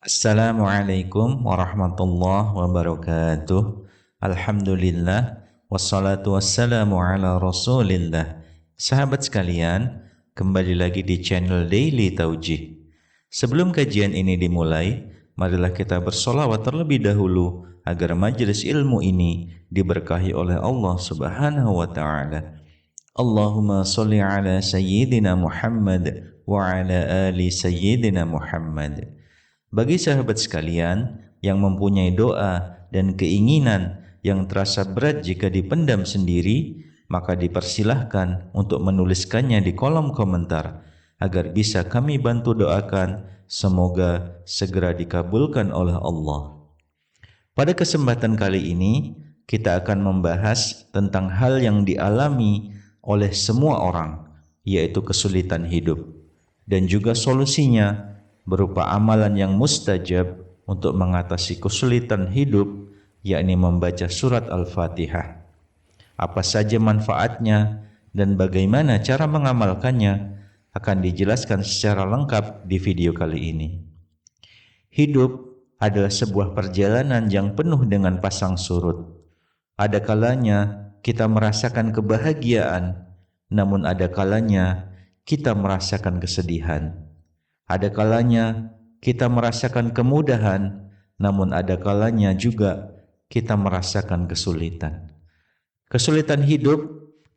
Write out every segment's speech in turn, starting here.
Assalamualaikum warahmatullahi wabarakatuh. Alhamdulillah wassalatu wassalamu ala Rasulillah. Sahabat sekalian, kembali lagi di channel Daily Taujih. Sebelum kajian ini dimulai, marilah kita bersolawat terlebih dahulu agar majelis ilmu ini diberkahi oleh Allah Subhanahu wa taala. Allahumma sholli ala sayyidina Muhammad wa ala ali sayyidina Muhammad. Bagi sahabat sekalian yang mempunyai doa dan keinginan yang terasa berat jika dipendam sendiri, maka dipersilahkan untuk menuliskannya di kolom komentar agar bisa kami bantu doakan, semoga segera dikabulkan oleh Allah. Pada kesempatan kali ini, kita akan membahas tentang hal yang dialami oleh semua orang, yaitu kesulitan hidup, dan juga solusinya berupa amalan yang mustajab untuk mengatasi kesulitan hidup, yakni membaca surat Al-Fatihah. Apa saja manfaatnya dan bagaimana cara mengamalkannya akan dijelaskan secara lengkap di video kali ini. Hidup adalah sebuah perjalanan yang penuh dengan pasang surut. Ada kalanya kita merasakan kebahagiaan, namun ada kalanya kita merasakan kesedihan. Ada kalanya kita merasakan kemudahan, namun ada kalanya juga kita merasakan kesulitan. Kesulitan hidup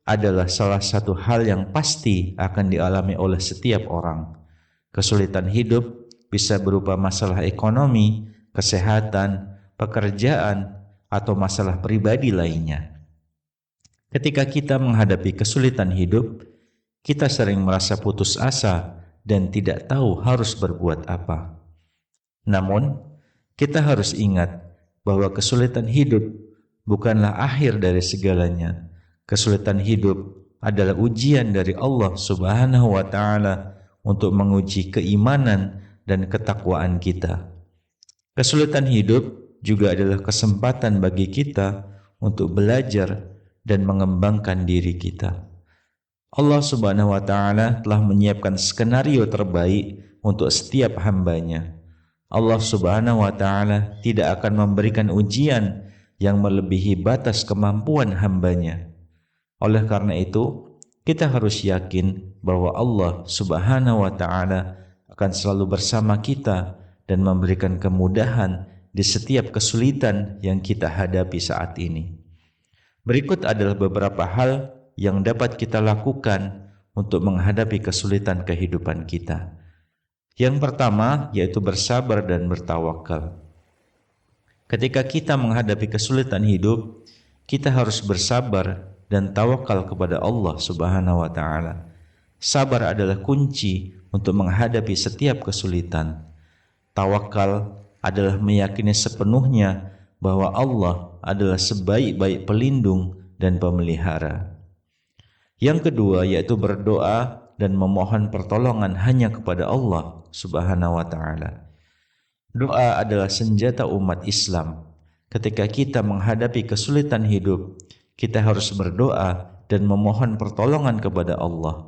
adalah salah satu hal yang pasti akan dialami oleh setiap orang. Kesulitan hidup bisa berupa masalah ekonomi, kesehatan, pekerjaan, atau masalah pribadi lainnya. Ketika kita menghadapi kesulitan hidup, kita sering merasa putus asa dan tidak tahu harus berbuat apa. Namun, kita harus ingat bahwa kesulitan hidup bukanlah akhir dari segalanya. Kesulitan hidup adalah ujian dari Allah Subhanahu wa taala untuk menguji keimanan dan ketakwaan kita. Kesulitan hidup juga adalah kesempatan bagi kita untuk belajar dan mengembangkan diri kita. Allah Subhanahu wa taala telah menyiapkan skenario terbaik untuk setiap hambanya. Allah Subhanahu wa taala tidak akan memberikan ujian yang melebihi batas kemampuan hambanya. Oleh karena itu, kita harus yakin bahwa Allah Subhanahu wa taala akan selalu bersama kita dan memberikan kemudahan di setiap kesulitan yang kita hadapi saat ini. Berikut adalah beberapa hal yang dapat kita lakukan untuk menghadapi kesulitan kehidupan kita. Yang pertama yaitu bersabar dan bertawakal. Ketika kita menghadapi kesulitan hidup, kita harus bersabar dan tawakal kepada Allah Subhanahu wa taala. Sabar adalah kunci untuk menghadapi setiap kesulitan. Tawakal adalah meyakini sepenuhnya bahwa Allah adalah sebaik-baik pelindung dan pemelihara. Yang kedua yaitu berdoa dan memohon pertolongan hanya kepada Allah Subhanahu wa taala. Doa adalah senjata umat Islam. Ketika kita menghadapi kesulitan hidup, kita harus berdoa dan memohon pertolongan kepada Allah.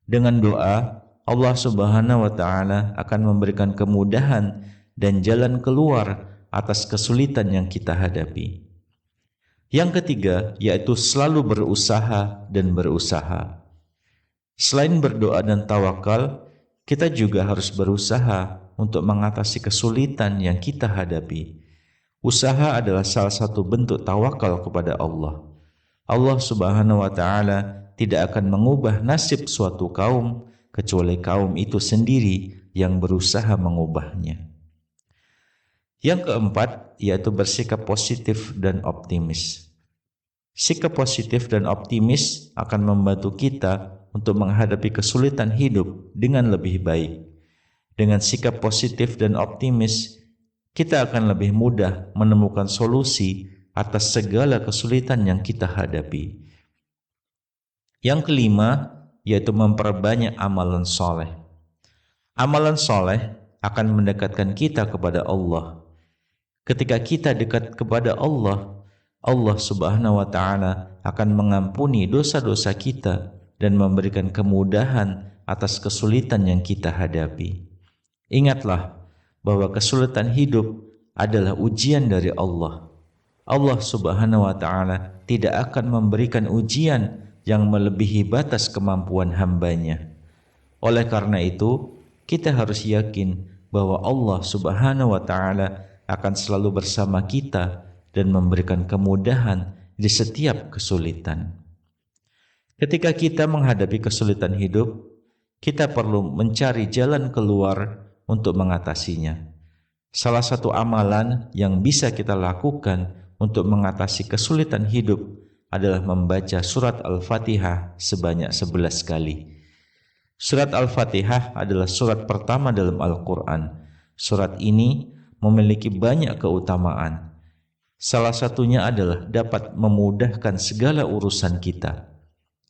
Dengan doa, Allah Subhanahu wa taala akan memberikan kemudahan dan jalan keluar atas kesulitan yang kita hadapi. Yang ketiga yaitu selalu berusaha dan berusaha. Selain berdoa dan tawakal, kita juga harus berusaha untuk mengatasi kesulitan yang kita hadapi. Usaha adalah salah satu bentuk tawakal kepada Allah. Allah Subhanahu wa taala tidak akan mengubah nasib suatu kaum kecuali kaum itu sendiri yang berusaha mengubahnya. Yang keempat yaitu bersikap positif dan optimis. Sikap positif dan optimis akan membantu kita untuk menghadapi kesulitan hidup dengan lebih baik. Dengan sikap positif dan optimis, kita akan lebih mudah menemukan solusi atas segala kesulitan yang kita hadapi. Yang kelima yaitu memperbanyak amalan soleh. Amalan soleh akan mendekatkan kita kepada Allah. Ketika kita dekat kepada Allah, Allah Subhanahu wa taala akan mengampuni dosa-dosa kita dan memberikan kemudahan atas kesulitan yang kita hadapi. Ingatlah bahwa kesulitan hidup adalah ujian dari Allah. Allah Subhanahu wa taala tidak akan memberikan ujian yang melebihi batas kemampuan hambanya. Oleh karena itu, kita harus yakin bahwa Allah Subhanahu wa taala akan selalu bersama kita dan memberikan kemudahan di setiap kesulitan. Ketika kita menghadapi kesulitan hidup, kita perlu mencari jalan keluar untuk mengatasinya. Salah satu amalan yang bisa kita lakukan untuk mengatasi kesulitan hidup adalah membaca surat Al-Fatihah sebanyak 11 kali. Surat Al-Fatihah adalah surat pertama dalam Al-Quran. Surat ini memiliki banyak keutamaan. Salah satunya adalah dapat memudahkan segala urusan kita.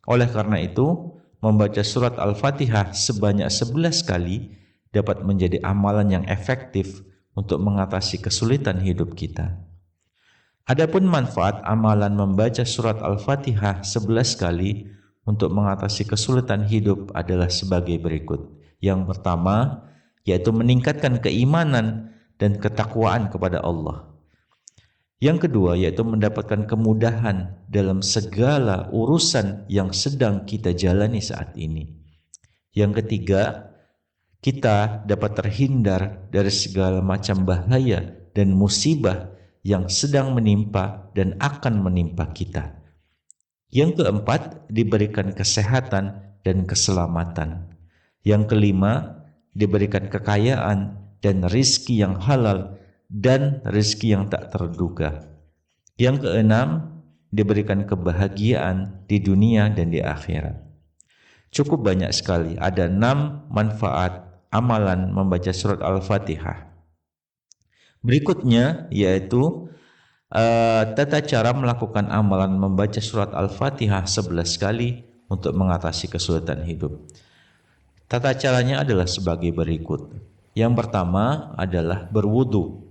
Oleh karena itu, membaca surat Al-Fatihah sebanyak 11 kali dapat menjadi amalan yang efektif untuk mengatasi kesulitan hidup kita. Adapun manfaat amalan membaca surat Al-Fatihah 11 kali untuk mengatasi kesulitan hidup adalah sebagai berikut. Yang pertama, yaitu meningkatkan keimanan dan ketakwaan kepada Allah. Yang kedua, yaitu mendapatkan kemudahan dalam segala urusan yang sedang kita jalani saat ini. Yang ketiga, kita dapat terhindar dari segala macam bahaya dan musibah yang sedang menimpa dan akan menimpa kita. Yang keempat, diberikan kesehatan dan keselamatan. Yang kelima, diberikan kekayaan dan rizki yang halal dan rizki yang tak terduga. Yang keenam, diberikan kebahagiaan di dunia dan di akhirat. Cukup banyak sekali, ada 6 manfaat amalan membaca surat Al-Fatihah. Berikutnya yaitu tata cara melakukan amalan membaca surat Al-Fatihah 11 kali untuk mengatasi kesulitan hidup. Tata caranya adalah sebagai berikut. Yang pertama adalah berwudu.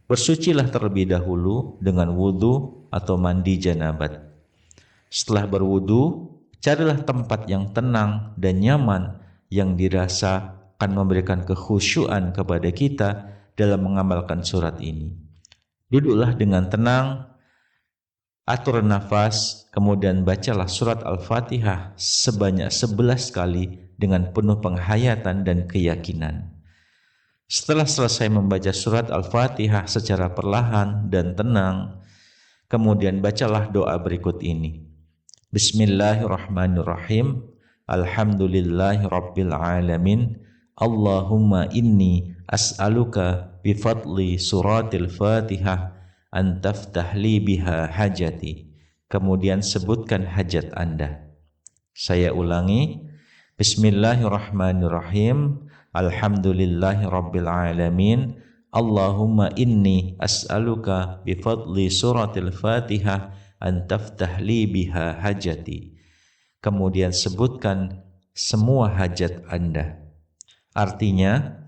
Bersucilah terlebih dahulu dengan wudu atau mandi janabat. Setelah berwudu, carilah tempat yang tenang dan nyaman yang dirasa akan memberikan kekhusyuan kepada kita dalam mengamalkan surat ini. Duduklah dengan tenang, atur nafas, kemudian bacalah surat Al-Fatihah sebanyak 11 kali dengan penuh penghayatan dan keyakinan. Setelah selesai membaca surat Al-Fatihah secara perlahan dan tenang, kemudian bacalah doa berikut ini. Bismillahirrahmanirrahim. Alhamdulillahi rabbil alamin. Allahumma inni as'aluka bifadli suratil Fatihah an taftah li biha hajati. Kemudian sebutkan hajat Anda. Saya ulangi. Bismillahirrahmanirrahim. Alhamdulillahi rabbil alamin. Allahumma inni as'aluka bifadli suratil Fatihah an taftah li biha hajati. Kemudian sebutkan semua hajat Anda. Artinya,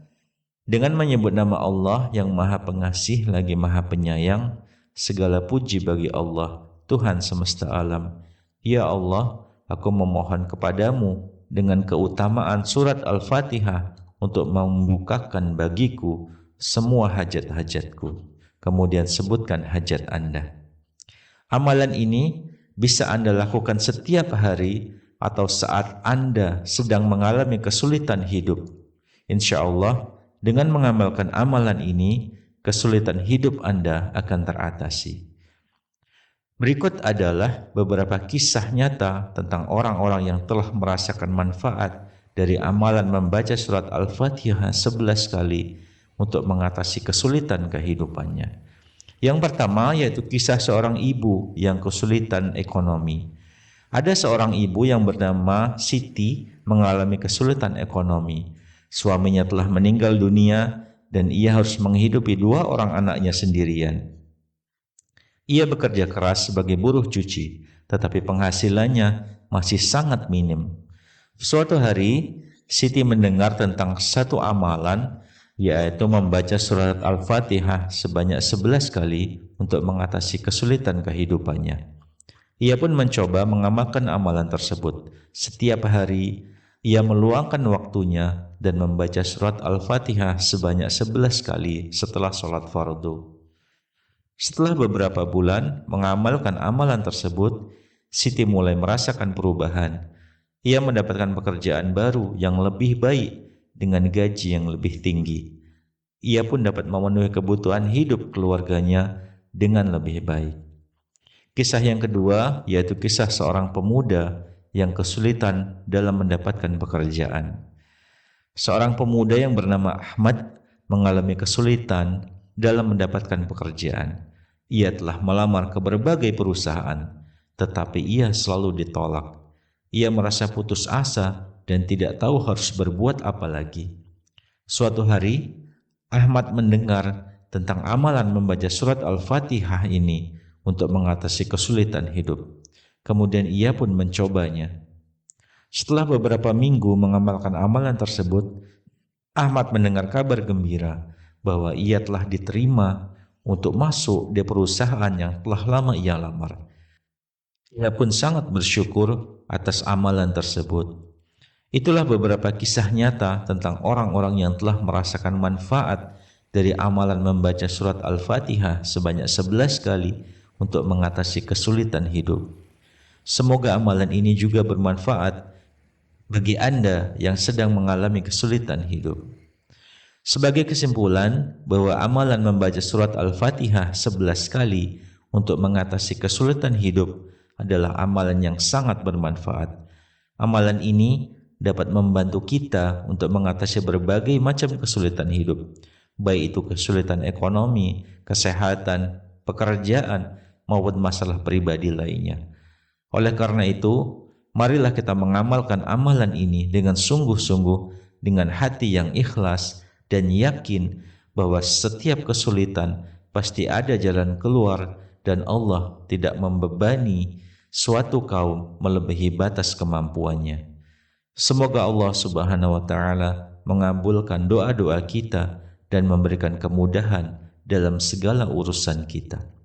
dengan menyebut nama Allah yang Maha Pengasih lagi Maha Penyayang, segala puji bagi Allah, Tuhan semesta alam. Ya Allah, aku memohon kepadamu dengan keutamaan surat Al-Fatihah untuk membukakan bagiku semua hajat-hajatku. Kemudian sebutkan hajat Anda. Amalan ini bisa Anda lakukan setiap hari atau saat Anda sedang mengalami kesulitan hidup. Insya Allah, dengan mengamalkan amalan ini, kesulitan hidup Anda akan teratasi. Berikut adalah beberapa kisah nyata tentang orang-orang yang telah merasakan manfaat dari amalan membaca surat Al-Fatihah 11 kali untuk mengatasi kesulitan kehidupannya. Yang pertama yaitu kisah seorang ibu yang kesulitan ekonomi. Ada seorang ibu yang bernama Siti mengalami kesulitan ekonomi. Suaminya telah meninggal dunia dan ia harus menghidupi 2 orang anaknya sendirian. Ia bekerja keras sebagai buruh cuci, tetapi penghasilannya masih sangat minim. Suatu hari, Siti mendengar tentang satu amalan, yaitu membaca surat Al-Fatihah sebanyak 11 kali untuk mengatasi kesulitan kehidupannya. Ia pun mencoba mengamalkan amalan tersebut. Setiap hari, Ia meluangkan waktunya dan membaca surat Al-Fatihah sebanyak 11 kali setelah sholat fardu. Setelah beberapa bulan mengamalkan amalan tersebut, Siti mulai merasakan perubahan. Ia mendapatkan pekerjaan baru yang lebih baik dengan gaji yang lebih tinggi. Ia pun dapat memenuhi kebutuhan hidup keluarganya dengan lebih baik. Kisah yang kedua yaitu kisah seorang pemuda yang kesulitan dalam mendapatkan pekerjaan. Seorang pemuda yang bernama Ahmad mengalami kesulitan dalam mendapatkan pekerjaan. Ia telah melamar ke berbagai perusahaan, tetapi ia selalu ditolak. Ia merasa putus asa dan tidak tahu harus berbuat apa lagi. Suatu hari, Ahmad mendengar tentang amalan membaca surat Al-Fatihah ini untuk mengatasi kesulitan hidup. Kemudian ia pun mencobanya. Setelah beberapa minggu mengamalkan amalan tersebut, Ahmad mendengar kabar gembira bahwa ia telah diterima untuk masuk di perusahaan yang telah lama ia lamar. Ia pun sangat bersyukur atas amalan tersebut. Itulah beberapa kisah nyata tentang orang-orang yang telah merasakan manfaat dari amalan membaca surat Al-Fatihah sebanyak 11 kali untuk mengatasi kesulitan hidup. Semoga amalan ini juga bermanfaat bagi Anda yang sedang mengalami kesulitan hidup. Sebagai kesimpulan, bahwa amalan membaca surat Al-Fatihah 11 kali untuk mengatasi kesulitan hidup adalah amalan yang sangat bermanfaat. Amalan ini dapat membantu kita untuk mengatasi berbagai macam kesulitan hidup, baik itu kesulitan ekonomi, kesehatan, pekerjaan, maupun masalah pribadi lainnya. Oleh karena itu, marilah kita mengamalkan amalan ini dengan sungguh-sungguh, dengan hati yang ikhlas, dan yakin bahwa setiap kesulitan pasti ada jalan keluar dan Allah tidak membebani suatu kaum melebihi batas kemampuannya. Semoga Allah Subhanahu wa taala mengabulkan doa-doa kita dan memberikan kemudahan dalam segala urusan kita.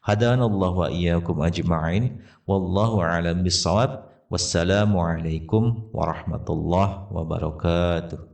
Hadanallahu wa iyyakum ajma'in, wallahu a'lam bissawab. Wassalamualaikum warahmatullahi wabarakatuh.